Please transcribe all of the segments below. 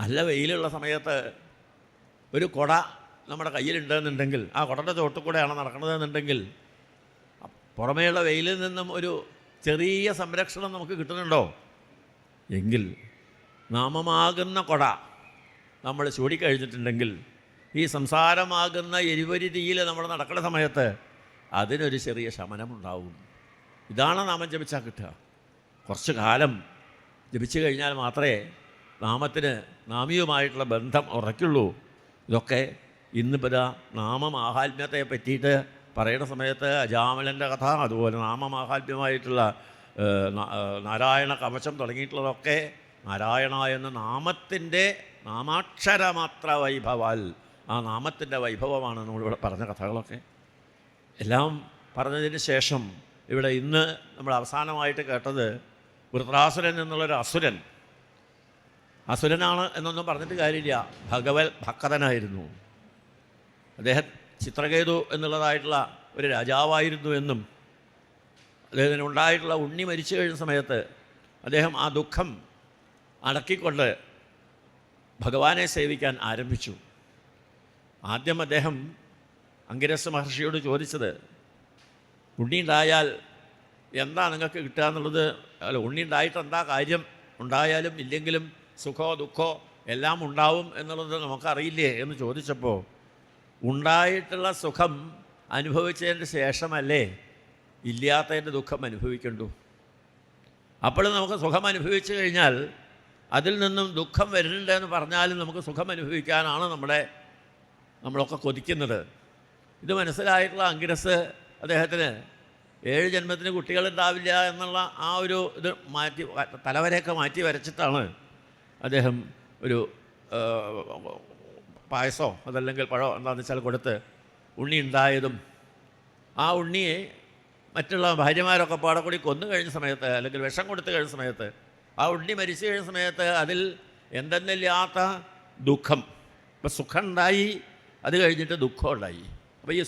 നല്ല വെയിലുള്ള സമയത്ത് ഒരു കുട നമ്മുടെ കയ്യിലുണ്ടെന്നുണ്ടെങ്കിൽ ആ കുടയുടെ ചോട്ടിൽ കൂടെയാണ് നടക്കുന്നതെന്നുണ്ടെങ്കിൽ പുറമേയുള്ള വെയിലിൽ നിന്നും ഒരു ചെറിയ സംരക്ഷണം നമുക്ക് കിട്ടുന്നുണ്ടോ? എങ്കിൽ നാമമാകുന്ന കുട നമ്മൾ ചൂടിക്കഴിഞ്ഞിട്ടുണ്ടെങ്കിൽ ഈ സംസാരമാകുന്ന എരിവരി തീയിൽ നമ്മൾ നടക്കുന്ന സമയത്ത് അതിനൊരു ചെറിയ ശമനമുണ്ടാവും. ഇതാണ് നാമം ജപിച്ചാൽ കിട്ടുക. കുറച്ച് കാലം ജപിച്ചു കഴിഞ്ഞാൽ മാത്രമേ നാമത്തിന് നാമിയുമായിട്ടുള്ള ബന്ധം ഉറയ്ക്കുള്ളൂ. ഇതൊക്കെ ഇന്നിപ്പോൾ നാമമാഹാത്മ്യത്തെ പറ്റിയിട്ട് പറയുന്ന സമയത്ത് അജാമലൻ്റെ കഥ, അതുപോലെ നാമമാഹാത്മ്യമായിട്ടുള്ള നാരായണ കവചം തുടങ്ങിയിട്ടുള്ളതൊക്കെ നാരായണ എന്ന നാമത്തിൻ്റെ നാമാക്ഷരമാത്ര വൈഭവാൽ, ആ നാമത്തിൻ്റെ വൈഭവമാണ് നമ്മളിവിടെ പറഞ്ഞ കഥകളൊക്കെ. എല്ലാം പറഞ്ഞതിന് ശേഷം ഇവിടെ ഇന്ന് നമ്മൾ അവസാനമായിട്ട് കേട്ടത് വൃത്രാസുരൻ എന്നുള്ളൊരു അസുരനാണ് എന്നൊന്നും പറഞ്ഞിട്ട് കാര്യമില്ല. ഭഗവത് ഭക്തനായിരുന്നു അദ്ദേഹം. ചിത്രകേതു എന്നുള്ളതായിട്ടുള്ള ഒരു രാജാവായിരുന്നു എന്നും അദ്ദേഹത്തിന് ഉണ്ടായിട്ടുള്ള ഉണ്ണി മരിച്ചു കഴിഞ്ഞ സമയത്ത് അദ്ദേഹം ആ ദുഃഖം അടക്കിക്കൊണ്ട് ഭഗവാനെ സേവിക്കാൻ ആരംഭിച്ചു. ആദ്യം അദ്ദേഹം അംഗിരസ മഹർഷിയോട് ചോദിച്ചത്, ഉണ്ണി ഉണ്ടായാൽ എന്താ നിങ്ങൾക്ക് കിട്ടുക എന്നുള്ളത്, അല്ല ഉണ്ണി ഉണ്ടായിട്ട് എന്താ കാര്യം, ഉണ്ടായാലും ഇല്ലെങ്കിലും സുഖമോ ദുഃഖമോ എല്ലാം ഉണ്ടാവും എന്നുള്ളത് നമുക്കറിയില്ലേ എന്ന് ചോദിച്ചപ്പോൾ, ഉണ്ടായിട്ടുള്ള സുഖം അനുഭവിച്ചതിന് ശേഷമല്ലേ ഇല്ലാത്തതിൻ്റെ ദുഃഖം അനുഭവിക്കണ്ടു. അപ്പോൾ നമുക്ക് സുഖം അനുഭവിച്ചു കഴിഞ്ഞാൽ അതിൽ നിന്നും ദുഃഖം വരുന്നുണ്ടെന്ന് പറഞ്ഞാലും നമുക്ക് സുഖം അനുഭവിക്കാനാണ് നമ്മളൊക്കെ കൊതിക്കുന്നത്. ഇത് മനസ്സിലായിട്ടുള്ള അംഗിരസ് അദ്ദേഹത്തിന് 7 ജന്മത്തിന് കുട്ടികളുണ്ടാവില്ല എന്നുള്ള ആ ഒരു ഇത് മാറ്റി, തലവരെയൊക്കെ മാറ്റി വരച്ചിട്ടാണ് അദ്ദേഹം ഒരു പായസമോ അതല്ലെങ്കിൽ പഴമോ എന്താണെന്ന് വെച്ചാൽ കൊടുത്ത് ഉണ്ണി ഉണ്ടായതും, ആ ഉണ്ണിയെ മറ്റുള്ള ഭാര്യമാരൊക്കെ പാടെ കൂടി കൊന്നു കഴിഞ്ഞ സമയത്ത് അല്ലെങ്കിൽ വിഷം കൊടുത്തു കഴിഞ്ഞ സമയത്ത്, ആ ഉണ്ണി മരിച്ചു കഴിഞ്ഞ സമയത്ത് അതിൽ എന്തെന്നില്ലാത്ത ദുഃഖം, ഇപ്പം സുഖം ഉണ്ടായി, അത് കഴിഞ്ഞിട്ട് ദുഃഖം ഉണ്ടായി. അപ്പോൾ ഈ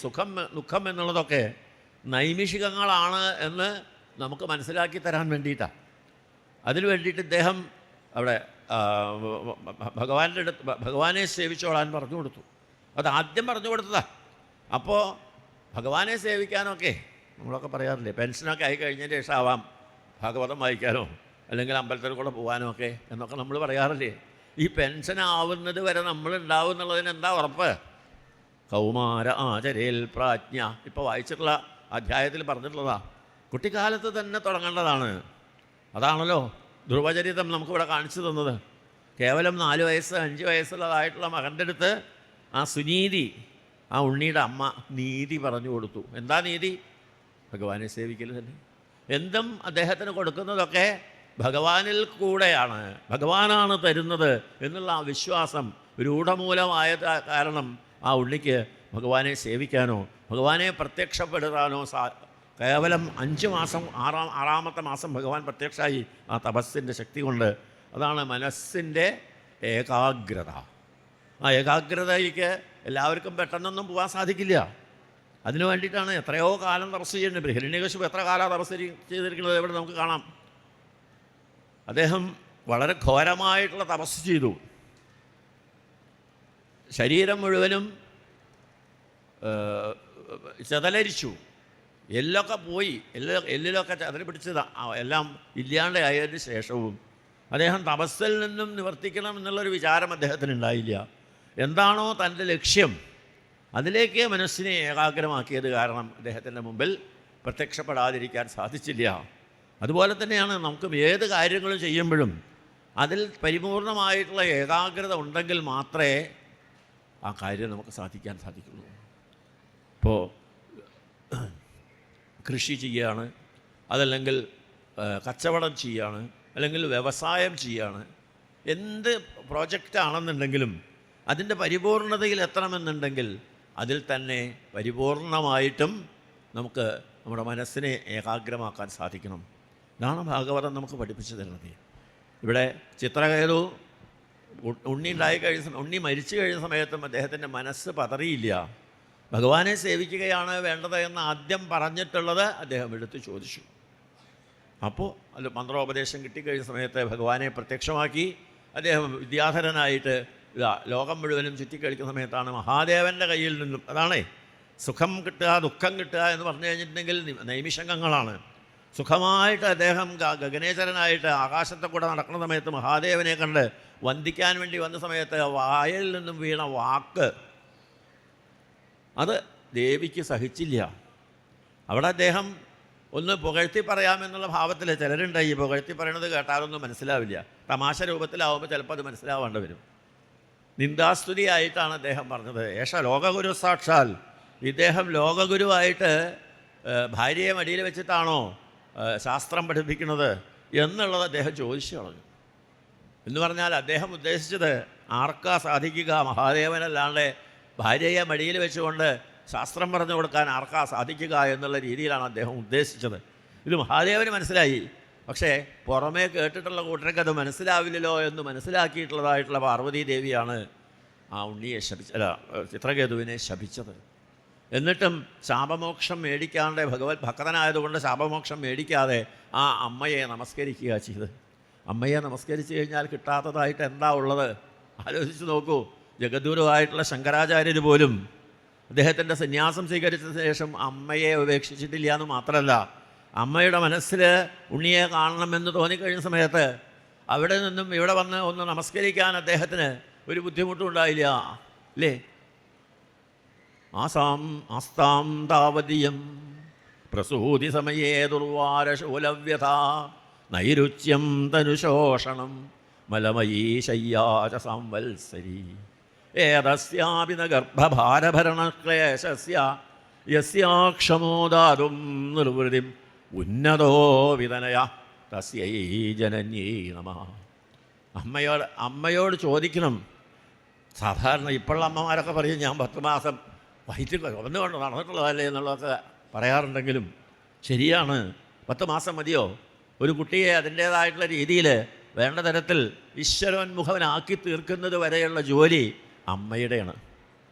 ദുഃഖം എന്നുള്ളതൊക്കെ നൈമിഷികങ്ങളാണ് എന്ന് നമുക്ക് മനസ്സിലാക്കി തരാൻ വേണ്ടിയിട്ടാണ്. അതിനു വേണ്ടിയിട്ട് ഇദ്ദേഹം അവിടെ ഭഗവാനെ സേവിച്ചോളാൻ പറഞ്ഞു കൊടുത്തു. അത് ആദ്യം പറഞ്ഞു കൊടുത്തതാണ്. അപ്പോൾ ഭഗവാനെ സേവിക്കാനൊക്കെ നമ്മളൊക്കെ പറയാറില്ലേ, പെൻഷനൊക്കെ ആയി കഴിഞ്ഞതിന് ശേഷം ആവാം ഭാഗവതം വായിക്കാനോ അല്ലെങ്കിൽ അമ്പലത്തിൽ കൂടെ പോകാനോ ഒക്കെ എന്നൊക്കെ നമ്മൾ പറയാറില്ലേ. ഈ പെൻഷൻ ആവുന്നത് വരെ നമ്മളുണ്ടാവും എന്നുള്ളതിന് എന്താ ഉറപ്പ്? കൗമാര ആചരേൽ പ്രാജ്ഞ, ഇപ്പോൾ വായിച്ചിട്ടുള്ള അധ്യായത്തിൽ പറഞ്ഞിട്ടുള്ളതാണ്. കുട്ടിക്കാലത്ത് തന്നെ തുടങ്ങേണ്ടതാണ്. അതാണല്ലോ ധ്രുവചരിതം നമുക്കിവിടെ കാണിച്ചു തന്നത്. കേവലം 4 വയസ്സ് 5 വയസ്സുള്ളതായിട്ടുള്ള മകൻ്റെ അടുത്ത് ആ സുനീതി, ആ ഉണ്ണിയുടെ അമ്മ നീതി പറഞ്ഞു കൊടുത്തു. എന്താ നീതി? ഭഗവാനെ സേവിക്കൽ തന്നെ. എന്തും അദ്ദേഹത്തിന് കൊടുക്കുന്നതൊക്കെ ഭഗവാനിൽ കൂടെയാണ്, ഭഗവാനാണ് തരുന്നത് എന്നുള്ള ആ വിശ്വാസം രൂഢമൂലമായ കാരണം ആ ഉണ്ണിക്ക് ഭഗവാനെ സേവിക്കാനോ ഭഗവാനെ പ്രത്യക്ഷപ്പെടുത്താനോ കേവലം 5 മാസം 6ാമത്തെ മാസം ഭഗവാൻ പ്രത്യക്ഷമായി ആ തപസ്സിൻ്റെ ശക്തി കൊണ്ട്. അതാണ് മനസ്സിൻ്റെ ഏകാഗ്രത. ആ ഏകാഗ്രതയ്ക്ക് എല്ലാവർക്കും പെട്ടെന്നൊന്നും പോകാൻ സാധിക്കില്ല. അതിനു വേണ്ടിയിട്ടാണ് എത്രയോ കാലം തപസ് ചെയ്യുന്നത്. ഹിരണ്യകശിപു എത്ര കാലം തപസ് ചെയ്തിരിക്കുന്നത് ഇവിടെ നമുക്ക് കാണാം. അദ്ദേഹം വളരെ ഘോരമായിട്ടുള്ള തപസ് ചെയ്തു. ശരീരം മുഴുവനും ചെതലരിച്ചു, എല്ലൊക്കെ പോയി, എല്ലിലൊക്കെ ചെതൽ പിടിച്ചത് എല്ലാം ഇല്ലാണ്ടായതിന് ശേഷവും അദ്ദേഹം തപസ്സിൽ നിന്നും നിവർത്തിക്കണം എന്നുള്ളൊരു വിചാരം അദ്ദേഹത്തിന് ഉണ്ടായില്ല. എന്താണോ തൻ്റെ ലക്ഷ്യം അതിലേക്ക് മനസ്സിനെ ഏകാഗ്രമാക്കിയത് കാരണം അദ്ദേഹത്തിൻ്റെ മുമ്പിൽ പ്രത്യക്ഷപ്പെടാതിരിക്കാൻ സാധിച്ചില്ല. അതുപോലെ തന്നെയാണ് നമുക്ക് ഏത് കാര്യങ്ങളും ചെയ്യുമ്പോഴും അതിൽ പരിപൂർണമായിട്ടുള്ള ഏകാഗ്രത ഉണ്ടെങ്കിൽ മാത്രമേ ആ കാര്യം നമുക്ക് സാധിക്കാൻ സാധിക്കുള്ളൂ. ഇപ്പോൾ കൃഷി ചെയ്യുകയാണ്, അതല്ലെങ്കിൽ കച്ചവടം ചെയ്യുകയാണ്, അല്ലെങ്കിൽ വ്യവസായം ചെയ്യുകയാണ്, എന്ത് പ്രോജക്റ്റാണെന്നുണ്ടെങ്കിലും അതിൻ്റെ പരിപൂർണതയിൽ എത്തണമെന്നുണ്ടെങ്കിൽ അതിൽ തന്നെ പരിപൂർണമായിട്ടും നമുക്ക് നമ്മുടെ മനസ്സിനെ ഏകാഗ്രമാക്കാൻ സാധിക്കണം. ഇതാണ് ഭാഗവതം നമുക്ക് പഠിപ്പിച്ചു തരുന്നത്. ഇവിടെ ചിത്രകേതു ഉണ്ണി മരിച്ചു കഴിഞ്ഞ സമയത്തും അദ്ദേഹത്തിൻ്റെ മനസ്സ് പതറിയില്ല. ഭഗവാനെ സേവിക്കുകയാണ് വേണ്ടത് എന്ന് ആദ്യം പറഞ്ഞിട്ടുള്ളത് അദ്ദേഹം എടുത്ത് ചോദിച്ചു. അപ്പോൾ അത് മന്ത്രോപദേശം കിട്ടിക്കഴിഞ്ഞ സമയത്ത് ഭഗവാനെ പ്രത്യക്ഷമാക്കി അദ്ദേഹം വിദ്യാധരനായിട്ട് ലോകം മുഴുവനും ചുറ്റിക്കഴിക്കുന്ന സമയത്താണ് മഹാദേവൻ്റെ കയ്യിൽ നിന്നും, അതാണേ സുഖം കിട്ടുക ദുഃഖം കിട്ടുക എന്ന് പറഞ്ഞു കഴിഞ്ഞിട്ടുണ്ടെങ്കിൽ നൈമിഷംഗങ്ങളാണ്. സുഖമായിട്ട് അദ്ദേഹം ഗഗനേശ്വരനായിട്ട് ആകാശത്തെ കൂടെ നടക്കുന്ന സമയത്ത് മഹാദേവനെ കണ്ട് വന്ദിക്കാൻ വേണ്ടി വന്ന സമയത്ത് വായിൽ നിന്നും വീണ വാക്ക് അത് ദേവിക്ക് സഹിച്ചില്ല. അവിടെ അദ്ദേഹം ഒന്ന് പുകഴ്ത്തി പറയാമെന്നുള്ള ഭാവത്തിൽ ചിലരുണ്ട്. ഈ പുകഴ്ത്തി പറയണത് കേട്ടാലൊന്നും മനസ്സിലാവില്ല. തമാശ രൂപത്തിലാവുമ്പോൾ ചിലപ്പോൾ അത് മനസ്സിലാവേണ്ടി വരും. നിന്ദാസ്തുതിയായിട്ടാണ് അദ്ദേഹം പറഞ്ഞത്. ഏഷ ലോകഗുരു സാക്ഷാൽ. ഇദ്ദേഹം ലോകഗുരുവായിട്ട് ഭാര്യയെ മടിയിൽ വെച്ചിട്ടാണോ ശാസ്ത്രം പഠിപ്പിക്കുന്നത് എന്നുള്ളത് അദ്ദേഹം ചോദിച്ചു കളഞ്ഞു. എന്ന് പറഞ്ഞാൽ അദ്ദേഹം ഉദ്ദേശിച്ചത് ആർക്കാ സാധിക്കുക? മഹാദേവനല്ലാണ്ട് ഭാര്യയെ മടിയിൽ വെച്ചുകൊണ്ട് ശാസ്ത്രം പറഞ്ഞു കൊടുക്കാൻ ആർക്കാ സാധിക്കുക എന്നുള്ള രീതിയിലാണ് അദ്ദേഹം ഉദ്ദേശിച്ചത്. ഇത് മഹാദേവന് മനസ്സിലായി. പക്ഷേ പുറമേ കേട്ടിട്ടുള്ള കൂട്ടർക്ക് അത് മനസ്സിലാവില്ലല്ലോ എന്ന് മനസ്സിലാക്കിയിട്ടുള്ളതായിട്ടുള്ള പാർവതീ ദേവിയാണ് ആ ഉണ്ണിയെ ചിത്രകേതുവിനെ ശപിച്ചത്. എന്നിട്ടും ശാപമോക്ഷം മേടിക്കാണ്ട്, ഭഗവത് ഭക്തനായതുകൊണ്ട് ശാപമോക്ഷം മേടിക്കാതെ ആ അമ്മയെ നമസ്കരിക്കുക ചെയ്ത്. അമ്മയെ നമസ്കരിച്ച് കഴിഞ്ഞാൽ കിട്ടാത്തതായിട്ട് എന്താ ഉള്ളത്? ആലോചിച്ച് നോക്കൂ. ജഗദ്ഗുരുവായിട്ടുള്ള ശങ്കരാചാര്യർ പോലും അദ്ദേഹത്തിൻ്റെ സന്യാസം സ്വീകരിച്ച ശേഷം അമ്മയെ ഉപേക്ഷിച്ചിട്ടില്ല എന്ന് മാത്രമല്ല, അമ്മയുടെ മനസ്സിൽ ഉണ്ണിയെ കാണണമെന്ന് തോന്നിക്കഴിഞ്ഞ സമയത്ത് അവിടെ നിന്നും ഇവിടെ വന്ന് ഒന്ന് നമസ്കരിക്കാൻ അദ്ദേഹത്തിന് ഒരു ബുദ്ധിമുട്ടും ഉണ്ടായില്ല, അല്ലേ? ആസ്താം താവതീയം പ്രസൂതി സമയേ ദുർവാരശൂലവ്യഥ നൈരുച്യം തനുശോഷണം മലമയീ ശയ്യാച സംവത്സരി ഏതസ്യാപി ന ഗർഭഭാരഭരണക്ലേശസ്യ യസ്യാക്ഷമോദാതും നിർവൃതിം ഉന്നതോ വിതനയ തസ്യൈ ജനന്യൈ നമഃ. അമ്മയോട് ചോദിക്കണം. സാധാരണ ഇപ്പോഴുള്ള അമ്മമാരൊക്കെ പറയും ഞാൻ 10 മാസം വയറ്റിൽ വന്നുകൊണ്ട് നടന്നിട്ടുള്ളതല്ലേ എന്നുള്ളതൊക്കെ പറയാറുണ്ടെങ്കിലും ശരിയാണ്. 10 മാസം മതിയോ ഒരു കുട്ടിയെ അതിൻ്റേതായിട്ടുള്ള രീതിയിൽ വേണ്ട തരത്തിൽ ഈശ്വരോന്മുഖനാക്കി തീർക്കുന്നത് വരെയുള്ള ജോലി അമ്മയുടെയാണ്.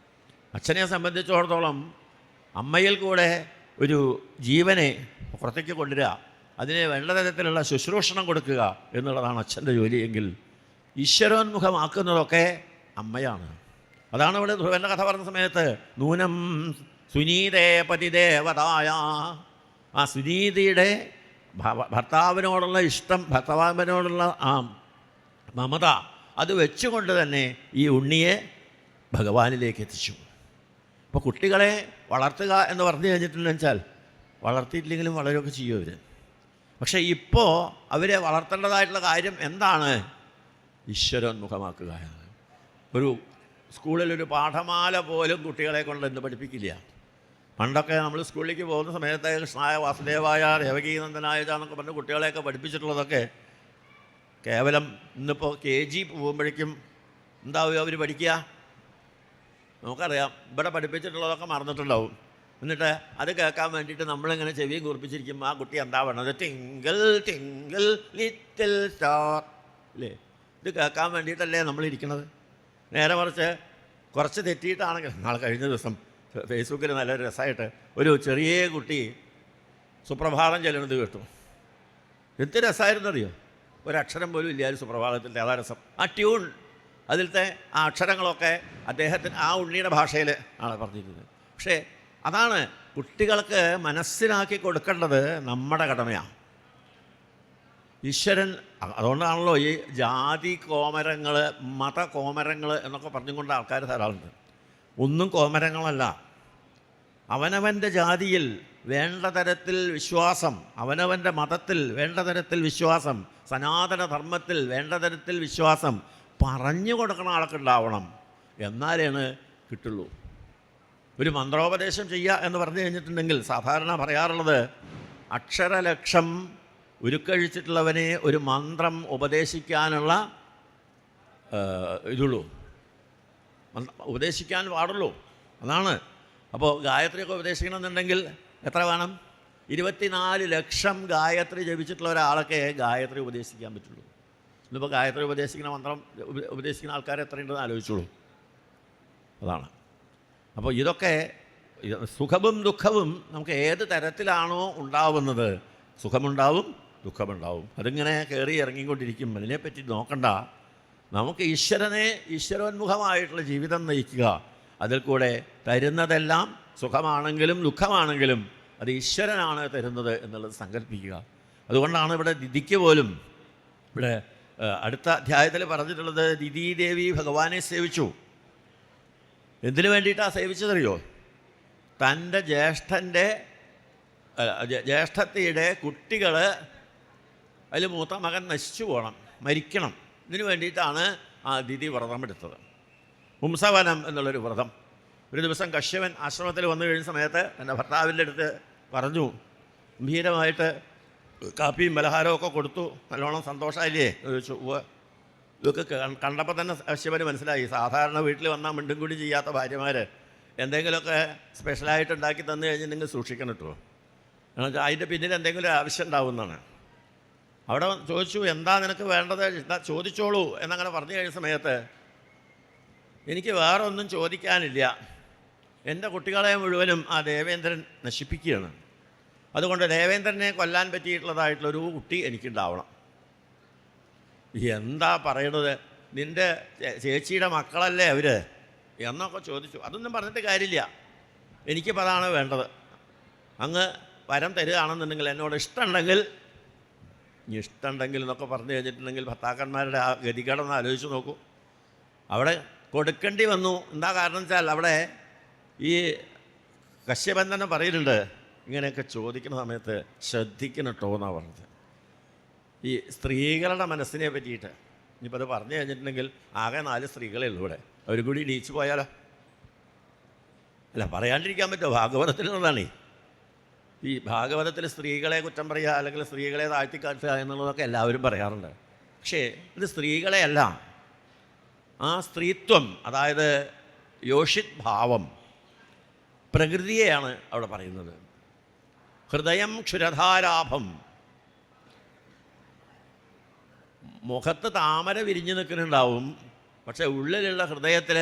അച്ഛനെ സംബന്ധിച്ചിടത്തോളം അമ്മയിൽ കൂടെ ഒരു ജീവനെ പുറത്തേക്ക് കൊണ്ടുവരിക, അതിന് വേണ്ട തരത്തിലുള്ള ശുശ്രൂഷണം കൊടുക്കുക എന്നുള്ളതാണ് അച്ഛൻ്റെ ജോലിയെങ്കിൽ ഈശ്വരോന്മുഖമാക്കുന്നതൊക്കെ അമ്മയാണ്. അതാണ് ഇവിടെ ധ്രുവൻ്റെ കഥ പറഞ്ഞ സമയത്ത് നൂനം സുനീതേ പതിദേവതായ, ആ സുനീതിയുടെ ഭർത്താവിനോടുള്ള ഇഷ്ടം, ഭർത്താവിനോടുള്ള ആ മമത അത് വെച്ചുകൊണ്ട് തന്നെ ഈ ഉണ്ണിയെ ഭഗവാനിലേക്ക് എത്തിച്ചു. അപ്പോൾ കുട്ടികളെ വളർത്തുക എന്ന് പറഞ്ഞു കഴിഞ്ഞിട്ടുണ്ടെന്ന് വെച്ചാൽ വളർത്തിയിട്ടില്ലെങ്കിലും വളരെയൊക്കെ ചെയ്യും അവർ. പക്ഷേ ഇപ്പോൾ അവരെ വളർത്തേണ്ടതായിട്ടുള്ള കാര്യം എന്താണ്? ഈശ്വരോന്മുഖമാക്കുക എന്നത്. ഒരു സ്കൂളിലൊരു പാഠമാല പോലും കുട്ടികളെ കൊണ്ട് എന്ത് പഠിപ്പിക്കില്ല. പണ്ടൊക്കെ നമ്മൾ സ്കൂളിലേക്ക് പോകുന്ന സമയത്ത് കൃഷ്ണായ വാസുദേവായ ദേവകീനന്ദനായ എന്നൊക്കെ പറഞ്ഞ് കുട്ടികളെയൊക്കെ പഠിപ്പിച്ചിട്ടുള്ളതൊക്കെ കേവലം ഇന്നിപ്പോൾ KG പോകുമ്പോഴേക്കും എന്താവും അവർ പഠിക്കുക? നമുക്കറിയാം, ഇവിടെ പഠിപ്പിച്ചിട്ടുള്ളതൊക്കെ മറന്നിട്ടുണ്ടാവും. എന്നിട്ട് അത് കേൾക്കാൻ വേണ്ടിയിട്ട് നമ്മളിങ്ങനെ ചെവിയും കുറിപ്പിച്ചിരിക്കും. ആ കുട്ടി എന്താ വേണത്? ടിങ്കിൾ ടിങ്കിൾ ലിറ്റിൽ സ്റ്റാർ, അല്ലേ? ഇത് കേൾക്കാൻ വേണ്ടിയിട്ടല്ലേ നമ്മളിരിക്കുന്നത്. നേരെ മറിച്ച് കുറച്ച് തെറ്റിയിട്ടാണെങ്കിൽ, നാളെ കഴിഞ്ഞ ദിവസം ഫേസ്ബുക്കിൽ നല്ലൊരു രസമായിട്ട് ഒരു ചെറിയ കുട്ടി സുപ്രഭാതം ചെല്ലുന്നത് കേട്ടു. എന്ത് രസമായിരുന്നറിയോ? ഒരക്ഷരം പോലും ഇല്ലായിരുന്നു സുപ്രഭാതത്തിൻ്റെ. അതാ രസം. ആ ട്യൂൺ, അതിലത്തെ ആ അക്ഷരങ്ങളൊക്കെ അദ്ദേഹത്തിന് ആ ഉണ്ണിയുടെ ഭാഷയിൽ ആണ് പറഞ്ഞിരുന്നത്. പക്ഷേ അതാണ് കുട്ടികൾക്ക് മനസ്സിലാക്കി കൊടുക്കേണ്ടത് നമ്മുടെ കടമയാണ്. ഈശ്വരൻ അതുകൊണ്ടാണല്ലോ ഈ ജാതി കോമരങ്ങൾ, മത കോമരങ്ങൾ എന്നൊക്കെ പറഞ്ഞുകൊണ്ട് ആൾക്കാർ ധാരാളമുണ്ട്. ഒന്നും കോമരങ്ങളല്ല. അവനവൻ്റെ ജാതിയിൽ വേണ്ട തരത്തിൽ വിശ്വാസം, അവനവൻ്റെ മതത്തിൽ വേണ്ട തരത്തിൽ വിശ്വാസം, സനാതന ധർമ്മത്തിൽ വേണ്ട തരത്തിൽ വിശ്വാസം പറഞ്ഞു കൊടുക്കണ ആൾക്കുണ്ടാവണം. എന്നാലാണ് കിട്ടുള്ളൂ. ഒരു മന്ത്രോപദേശം ചെയ്യുക എന്ന് പറഞ്ഞു കഴിഞ്ഞിട്ടുണ്ടെങ്കിൽ സാധാരണ പറയാറുള്ളത് അക്ഷരലക്ഷം ഉരുക്കഴിച്ചിട്ടുള്ളവനെ ഒരു മന്ത്രം ഉപദേശിക്കാനുള്ള ഇതുള്ളൂ, ഉപദേശിക്കാൻ പാടുള്ളൂ. അതാണ്. അപ്പോൾ ഗായത്രിയൊക്കെ ഉപദേശിക്കണമെന്നുണ്ടെങ്കിൽ എത്ര വേണം? 24 ലക്ഷം ഗായത്രി ജപിച്ചിട്ടുള്ള ഒരാളൊക്കെ ഗായത്രി ഉപദേശിക്കാൻ പറ്റുള്ളൂ. ഇന്നിപ്പോൾ ഗായത്രി ഉപദേശിക്കുന്ന മന്ത്രം ഉപദേശിക്കുന്ന ആൾക്കാർ എത്രയുണ്ടെന്ന് ആലോചിച്ചോളൂ. അതാണ്. അപ്പോൾ ഇതൊക്കെ സുഖവും ദുഃഖവും നമുക്ക് ഏത് തരത്തിലാണോ ഉണ്ടാവുന്നത്, സുഖമുണ്ടാവും ദുഃഖമുണ്ടാവും. അതിങ്ങനെ കയറി ഇറങ്ങിക്കൊണ്ടിരിക്കും. അതിനെപ്പറ്റി നോക്കണ്ട. നമുക്ക് ഈശ്വരോന്മുഖമായിട്ടുള്ള ജീവിതം നയിക്കുക. അതിൽ കൂടെ തരുന്നതെല്ലാം സുഖമാണെങ്കിലും ദുഃഖമാണെങ്കിലും അത് ഈശ്വരനാണ് തരുന്നത് എന്നുള്ളത് സങ്കല്പിക്കുക. അതുകൊണ്ടാണ് ഇവിടെ ദിതിക്ക് പോലും ഇവിടെ അടുത്ത അധ്യായത്തിൽ പറഞ്ഞിട്ടുള്ളത്, ദിതീദേവി ഭഗവാനെ സേവിച്ചു. എന്തിനു വേണ്ടിയിട്ടാണ് സേവിച്ചതറിയോ? തൻ്റെ ജ്യേഷ്ഠത്തിയുടെ കുട്ടികൾ, അതിൽ മൂത്ത മകൻ നശിച്ചു പോകണം, മരിക്കണം. ഇതിനു വേണ്ടിയിട്ടാണ് ആ ദിതി വ്രതമെടുത്തത്. പുംസവനം എന്നുള്ളൊരു വ്രതം. ഒരു ദിവസം കശ്യപൻ ആശ്രമത്തിൽ വന്നു കഴിഞ്ഞ സമയത്ത് എൻ്റെ ഭർത്താവിൻ്റെ അടുത്ത് പറഞ്ഞു, ഗംഭീരമായിട്ട് കാപ്പിയും പലഹാരവും ഒക്കെ കൊടുത്തു, നല്ലോണം സന്തോഷമായില്ലേ എന്ന് ചോദിച്ചു. ഇതൊക്കെ കണ്ടപ്പോൾ തന്നെ കശ്യപന് മനസ്സിലായി, സാധാരണ വീട്ടിൽ വന്നാൽ മിണ്ടും കൂടി ചെയ്യാത്ത ഭാര്യമാർ എന്തെങ്കിലുമൊക്കെ സ്പെഷ്യലായിട്ട് ഉണ്ടാക്കി തന്നു കഴിഞ്ഞിട്ടുണ്ടെങ്കിൽ സൂക്ഷിക്കണം കേട്ടോ. അതിൻ്റെ പിന്നിൽ എന്തെങ്കിലും ആവശ്യം ഉണ്ടാവുന്നതാണ്. അവിടെ ചോദിച്ചു, എന്താ നിനക്ക് വേണ്ടത്, ചോദിച്ചോളൂ എന്നങ്ങനെ പറഞ്ഞു കഴിഞ്ഞ സമയത്ത്, എനിക്ക് വേറെ ഒന്നും ചോദിക്കാനില്ല, എൻ്റെ കുട്ടികളെ മുഴുവനും ആ ദേവേന്ദ്രൻ നശിപ്പിക്കുകയാണ്. അതുകൊണ്ട് ദേവേന്ദ്രനെ കൊല്ലാൻ പറ്റിയിട്ടുള്ളതായിട്ടുള്ളൊരു കുട്ടി എനിക്കുണ്ടാവണം. എന്താ പറയണത്, നിൻ്റെ ചേച്ചിയുടെ മക്കളല്ലേ അവർ എന്നൊക്കെ ചോദിച്ചു. അതൊന്നും പറഞ്ഞിട്ട് കാര്യമില്ല, എനിക്കിപ്പോൾ അതാണ് വേണ്ടത്. അങ്ങ് വരം തരികയാണെന്നുണ്ടെങ്കിൽ, എന്നോട് ഇഷ്ടമുണ്ടെങ്കിൽ എന്നൊക്കെ പറഞ്ഞു കഴിഞ്ഞിട്ടുണ്ടെങ്കിൽ ഭർത്താക്കന്മാരുടെ ആ ഗതികേടൊന്ന് ആലോചിച്ച് നോക്കൂ. അവിടെ കൊടുക്കേണ്ടി വന്നു. എന്താ കാരണം വെച്ചാൽ അവിടെ ഈ കശ്യപൻ തന്നെ പറയുന്നുണ്ട്, ഇങ്ങനെയൊക്കെ ചോദിക്കുന്ന സമയത്ത് ശ്രദ്ധിക്കണം കേട്ടോ എന്നാണ് പറഞ്ഞത്. ഈ സ്ത്രീകളുടെ മനസ്സിനെ പറ്റിയിട്ട് ഇനിയിപ്പോൾ അത് പറഞ്ഞു കഴിഞ്ഞിട്ടുണ്ടെങ്കിൽ ആകെ 4 സ്ത്രീകളേ ഉള്ളൂ ഇവിടെ. അവരും കൂടി ഇടിച്ചു പോയാലോ? അല്ല, പറയാണ്ടിരിക്കാൻ പറ്റുമോ? ഭാഗവതത്തിലുള്ളതാണ് ഈ ഭാഗവതത്തിൽ സ്ത്രീകളെ കുറ്റം പറയുക അല്ലെങ്കിൽ സ്ത്രീകളെ താഴ്ത്തിക്കാട്ടുക എന്നുള്ളതൊക്കെ എല്ലാവരും പറയാറുണ്ട്. പക്ഷേ ഇത് സ്ത്രീകളെയല്ല, ആ സ്ത്രീത്വം, അതായത് യോഷിത് ഭാവം, പ്രകൃതിയെയാണ് അവിടെ പറയുന്നത്. ഹൃദയം ക്ഷുരധാരാഭം, മുഖത്ത് താമര വിരിഞ്ഞു നിൽക്കുന്നുണ്ടാവും, പക്ഷേ ഉള്ളിലുള്ള ഹൃദയത്തിൽ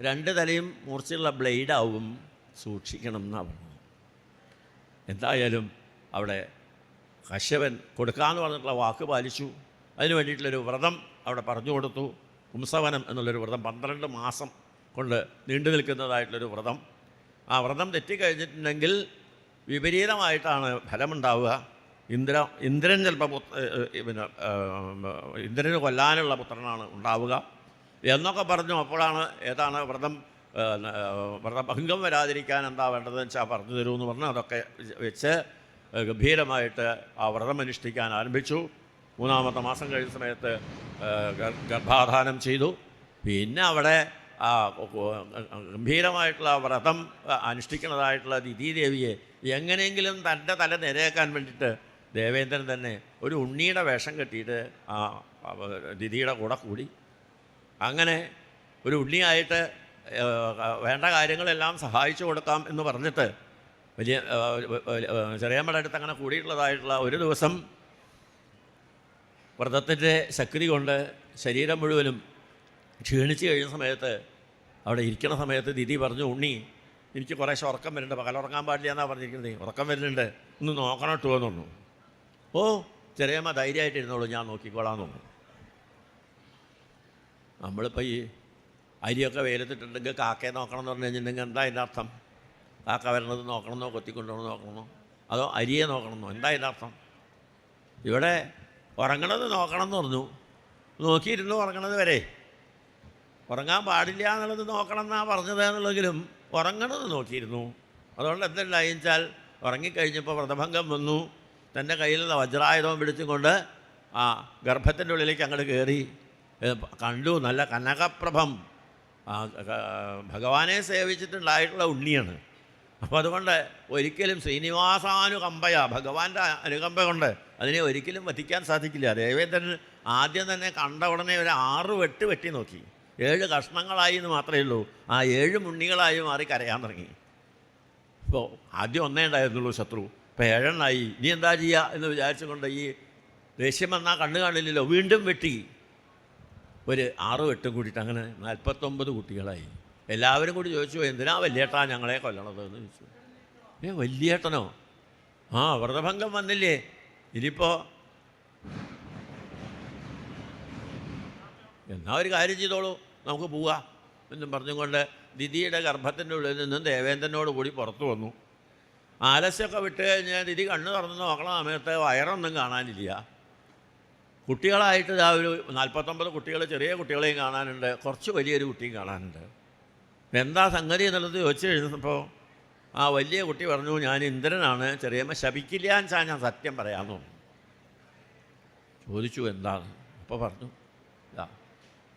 2 തലയും മൂർച്ചയുള്ള ബ്ലേഡാവും, സൂക്ഷിക്കണം എന്നാണ് പറഞ്ഞത്. എന്തായാലും അവിടെ കശ്യപൻ കൊടുക്കാമെന്ന് പറഞ്ഞിട്ടുള്ള വാക്ക് പാലിച്ചു. അതിന് വേണ്ടിയിട്ടുള്ളൊരു വ്രതം അവിടെ പറഞ്ഞു കൊടുത്തു. പുംസവനം എന്നുള്ളൊരു വ്രതം 12 മാസം കൊണ്ട് നീണ്ടു നിൽക്കുന്നതായിട്ടുള്ളൊരു വ്രതം. ആ വ്രതം തെറ്റിക്കഴിഞ്ഞിട്ടുണ്ടെങ്കിൽ വിപരീതമായിട്ടാണ് ഫലമുണ്ടാവുക. ഇന്ദ്രൻ ചിലപ്പോൾ ഇന്ദ്രന് കൊല്ലാനുള്ള പുത്രനാണ് ഉണ്ടാവുക എന്നൊക്കെ പറഞ്ഞു. അപ്പോഴാണ് ഏതാണ് വ്രതഭംഗം വരാതിരിക്കാൻ എന്താ വേണ്ടതെന്ന് വെച്ചാൽ പറഞ്ഞു തരുമെന്ന് പറഞ്ഞു. അതൊക്കെ വെച്ച് ഗംഭീരമായിട്ട് ആ വ്രതം അനുഷ്ഠിക്കാൻ ആരംഭിച്ചു. 3-ാമത്തെ മാസം കഴിഞ്ഞ സമയത്ത് ഗർഭാധാനം ചെയ്തു. പിന്നെ അവിടെ ആ ഗംഭീരമായിട്ടുള്ള വ്രതം അനുഷ്ഠിക്കുന്നതായിട്ടുള്ള ദിതീദേവിയെ എങ്ങനെയെങ്കിലും തൻ്റെ തല നിരയാക്കാൻ വേണ്ടിയിട്ട് ദേവേന്ദ്രൻ തന്നെ ഒരു ഉണ്ണിയുടെ വേഷം കെട്ടിയിട്ട് ആ ദിതിയുടെ കൂടെ കൂടി. അങ്ങനെ ഒരു ഉണ്ണിയായിട്ട് വേണ്ട കാര്യങ്ങളെല്ലാം സഹായിച്ചു കൊടുക്കാം എന്ന് പറഞ്ഞിട്ട് വലിയ ചെറിയമ്മയുടെ അടുത്ത് അങ്ങനെ കൂടിയിട്ടുള്ളതായിട്ടുള്ള ഒരു ദിവസം വ്രതത്തിൻ്റെ ശക്തി കൊണ്ട് ശരീരം മുഴുവനും ക്ഷീണിച്ച് കഴിഞ്ഞ സമയത്ത് അവിടെ ഇരിക്കുന്ന സമയത്ത് ദിതി പറഞ്ഞു, ഉണ്ണി എനിക്ക് കുറേശ്ശെ ഉറക്കം വരുന്നുണ്ട്, പകലുറങ്ങാൻ പാടില്ല എന്നാണ് പറഞ്ഞിരിക്കുന്നത്, ഉറക്കം വരുന്നുണ്ട്, ഒന്ന് നോക്കണം ഇട്ടുവോ എന്ന് പറഞ്ഞു. ഓ ചെറിയമ്മ ധൈര്യമായിട്ടിരുന്നോളൂ, ഞാൻ നോക്കിക്കോളാൻ തോന്നുന്നു. നമ്മളിപ്പോൾ ഈ അരിയൊക്കെ വെയിലത്തിട്ടുണ്ടെങ്കിൽ കാക്കയെ നോക്കണം എന്ന് പറഞ്ഞു കഴിഞ്ഞിട്ടുണ്ടെങ്കിൽ എന്താ അതിൻ്റെ അർത്ഥം? കാക്ക വരണത് നോക്കണമെന്നോ കൊത്തിക്കൊണ്ടുപോകണം നോക്കണമെന്നോ അതോ അരിയെ നോക്കണമെന്നോ? എന്താ അതിൻ്റെ അർത്ഥം? ഇവിടെ ഉറങ്ങണത് നോക്കണം എന്ന് പറഞ്ഞു. നോക്കിയിരുന്നു ഉറങ്ങണത് വരെ. ഉറങ്ങാൻ പാടില്ല എന്നുള്ളത് നോക്കണം എന്നാണ് പറഞ്ഞത് എന്നുള്ളെങ്കിലും ഉറങ്ങണത് നോക്കിയിരുന്നു. അതുകൊണ്ട് എന്തുണ്ടായെന്ന് വെച്ചാൽ ഉറങ്ങിക്കഴിഞ്ഞപ്പോൾ വ്രതഭംഗം വന്നു. തൻ്റെ കയ്യിലുള്ള വജ്രായുധം പിടിച്ചുകൊണ്ട് ആ ഗർഭത്തിൻ്റെ ഉള്ളിലേക്ക് അങ്ങോട്ട് കയറി കണ്ടു. നല്ല കനകപ്രഭം ഭഗവാനെ സേവിച്ചിട്ടുണ്ടായിട്ടുള്ള ഉണ്ണിയാണ്. അപ്പോൾ അതുകൊണ്ട് ഒരിക്കലും ശ്രീനിവാസാനുകമ്പയ, ഭഗവാന്റെ അനുകമ്പ കൊണ്ട് അതിനെ ഒരിക്കലും വധിക്കാൻ സാധിക്കില്ല. ദേവേന്ദ്രൻ ആദ്യം തന്നെ കണ്ട ഉടനെ ഒരു 6 വെട്ട് വെട്ടി നോക്കി. 7 കഷ്ണങ്ങളായി എന്ന് മാത്രമേ ഉള്ളൂ. ആ 7 മുണ്ണികളായി മാറി കരയാൻ തുടങ്ങി. ഇപ്പോൾ ആദ്യം 1 ഉണ്ടായിരുന്നുള്ളൂ ശത്രു, ഇപ്പോൾ 7 എണ്ണമായി. ഇനി എന്താ ചെയ്യുക എന്ന് വിചാരിച്ചുകൊണ്ട് ഈ ദേഷ്യം വന്നാൽ കണ്ണു കാണില്ലല്ലോ, വീണ്ടും വെട്ടി. ഒരു 6 വെട്ടും കൂടിയിട്ട് അങ്ങനെ 49 കുട്ടികളായി. എല്ലാവരും കൂടി ചോദിച്ചു, എന്തിനാ വല്യേട്ടാ ഞങ്ങളെ കൊല്ലണത് എന്ന് ചോദിച്ചു. വല്യേട്ടനോ? ആ വ്രതഭംഗം വന്നില്ലേ, ഇനിയിപ്പോൾ എന്നാൽ ഒരു കാര്യം ചെയ്തോളൂ, നമുക്ക് പോവാം എന്നും പറഞ്ഞുകൊണ്ട് ദിദിയുടെ ഗർഭത്തിൻ്റെ ഉള്ളിൽ നിന്നും ദേവേന്ദ്രനോട് കൂടി പുറത്തു വന്നു. ആലസ്യമൊക്കെ വിട്ട് കഴിഞ്ഞ് ദിദി കണ്ണ് തുറന്ന് നോക്കണ സമയത്ത് വയറൊന്നും കാണാനില്ല. കുട്ടികളായിട്ട് ഇതാ ഒരു 49 കുട്ടികൾ, ചെറിയ കുട്ടികളെയും കാണാനുണ്ട്, കുറച്ച് വലിയൊരു കുട്ടിയും കാണാനുണ്ട്. എന്താ സംഗതി എന്നുള്ളത് ചോദിച്ചു കഴിഞ്ഞപ്പോൾ ആ വലിയ കുട്ടി പറഞ്ഞു, ഞാൻ ഇന്ദ്രനാണ്, ചെറിയമ്മ ശപിക്കില്ല എന്ന് വെച്ചാൽ ഞാൻ സത്യം പറയാമെന്നു. ചോദിച്ചു എന്താണ്? അപ്പോൾ പറഞ്ഞു, ഇതാ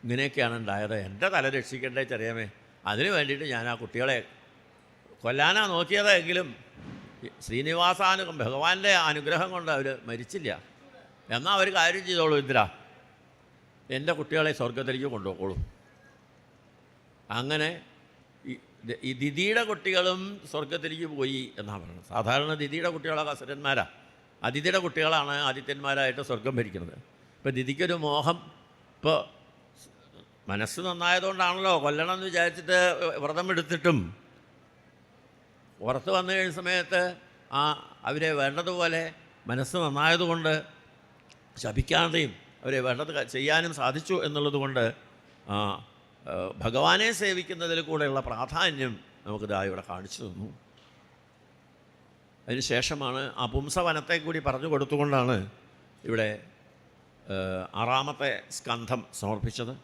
ഇങ്ങനെയൊക്കെയാണ് ഉണ്ടായത്, എൻ്റെ തല രക്ഷിക്കണ്ടേ ചെറിയമ്മേ, അതിന് വേണ്ടിയിട്ട് ഞാൻ ആ കുട്ടികളെ കൊല്ലാനാ നോക്കിയതെങ്കിലും ഭഗവാന്റെ അനുഗ്രഹം കൊണ്ട് അവർ മരിച്ചില്ല. എന്നാൽ അവർ കാര്യം ചെയ്തോളൂ ഇന്ദ്ര, എൻ്റെ കുട്ടികളെ സ്വർഗത്തിലേക്ക് കൊണ്ടുപോകോളൂ. അങ്ങനെ ഈ ദിദിയുടെ കുട്ടികളും സ്വർഗത്തിലേക്ക് പോയി എന്നാണ് പറയുന്നത്. സാധാരണ ദിദിയുടെ കുട്ടികളൊക്കെ അസുരന്മാരാണ്, അതിഥിയുടെ കുട്ടികളാണ് ആദിത്യന്മാരായിട്ട് സ്വർഗം ഭരിക്കുന്നത്. ഇപ്പോൾ ദിദിക്കൊരു മോഹം, ഇപ്പോൾ മനസ്സ് നന്നായതുകൊണ്ടാണല്ലോ കൊല്ലണം എന്ന് വിചാരിച്ചിട്ട് വ്രതം എടുത്തിട്ടും പുറത്ത് വന്നു കഴിഞ്ഞ സമയത്ത് അവരെ വേണ്ടതുപോലെ മനസ്സ് നന്നായതുകൊണ്ട് ശപിക്കാതെയും അവരെ വേണ്ടത് ചെയ്യാനും സാധിച്ചു എന്നുള്ളതുകൊണ്ട് ഭഗവാനെ സേവിക്കുന്നതിൽ കൂടെയുള്ള പ്രാധാന്യം നമുക്കിതാ ഇവിടെ കാണിച്ചു തന്നു. അതിന് ശേഷമാണ് ആ പുംസവനത്തെ കൂടി പറഞ്ഞു കൊടുത്തുകൊണ്ടാണ് ഇവിടെ 6ാമത്തെ സ്കന്ധം സമർപ്പിച്ചത്.